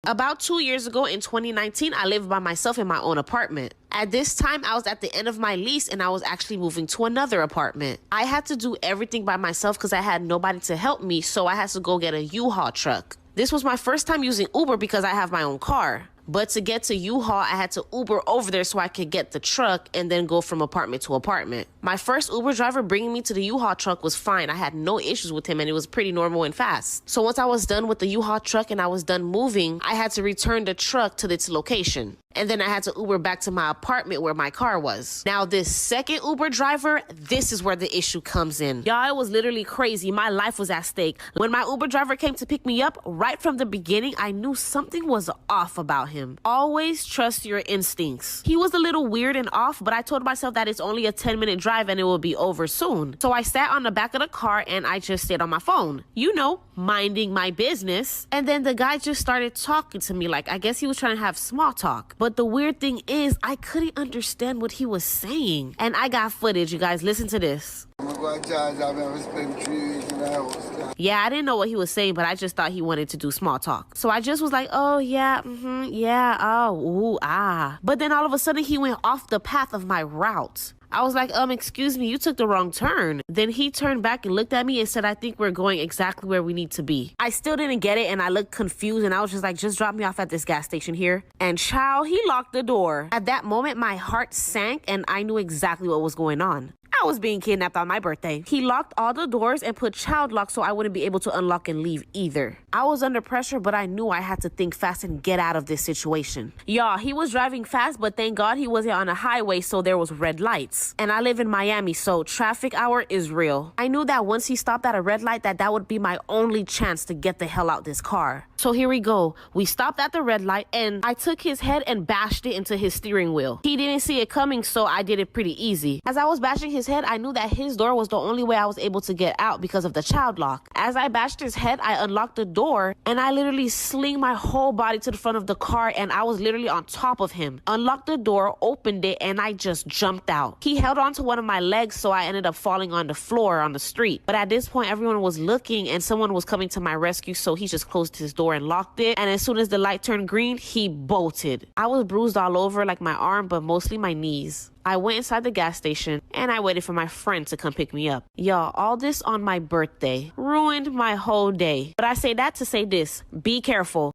About 2 years ago in 2019, I lived by myself in my own apartment. At this time, I was at the end of my lease and I was actually moving to another apartment. I had to do everything by myself because I had nobody to help me, so I had to go get a U-Haul truck. This was my first time using Uber because I have my own car. But to get to U-Haul, I had to Uber over there so I could get the truck and then go from apartment to apartment. My first Uber driver bringing me to the U-Haul truck was fine. I had no issues with him and it was pretty normal and fast. So once I was done with the U-Haul truck and I was done moving, I had to return the truck to its location. And then I had to Uber back to my apartment where my car was. Now this second Uber driver, this is where the issue comes in. Y'all, it was literally crazy. My life was at stake. When my Uber driver came to pick me up, right from the beginning, I knew something was off about him. Always trust your instincts. He was a little weird and off, but I told myself that it's only a 10-minute drive and it will be over soon. So I sat on the back of the car and I just stayed on my phone. You know, minding my business. And then the guy just started talking to me like, I guess he was trying to have small talk. But the weird thing is, I couldn't understand what he was saying. And I got footage, you guys. Listen to this. Yeah, I didn't know what he was saying, but I just thought he wanted to do small talk. So I just was like, oh, yeah, yeah, oh, ooh, ah. But then all of a sudden, he went off the path of my route. I was like, excuse me, you took the wrong turn. Then he turned back and looked at me and said, I think we're going exactly where we need to be. I still didn't get it and I looked confused and I was just like, just drop me off at this gas station here. And child, he locked the door. At that moment, my heart sank and I knew exactly what was going on. I was being kidnapped on my birthday. He locked all the doors and put child lock so I wouldn't be able to unlock and leave either. I was under pressure, but I knew I had to think fast and get out of this situation. Y'all, he was driving fast, but thank God he wasn't on a highway, so there was red lights. And I live in Miami, so traffic hour is real. I knew that once he stopped at a red light, that would be my only chance to get the hell out this car. So here we go. We stopped at the red light and I took his head and bashed it into his steering wheel. He didn't see it coming, so I did it pretty easy. As I was bashing his head, I knew that his door was the only way I was able to get out because of the child lock. As I bashed his head, I unlocked the door and I literally slinged my whole body to the front of the car and I was literally on top of him. Unlocked the door, opened it, and I just jumped out. He held on to one of my legs, so I ended up falling on the floor on the street. But at this point, everyone was looking and someone was coming to my rescue, so he just closed his door and locked it. And as soon as the light turned green, he bolted. I was bruised all over, like my arm, but mostly my knees. I went inside the gas station and I waited for my friend to come pick me up. Y'all, all this on my birthday ruined my whole day. But I say that to say this: be careful.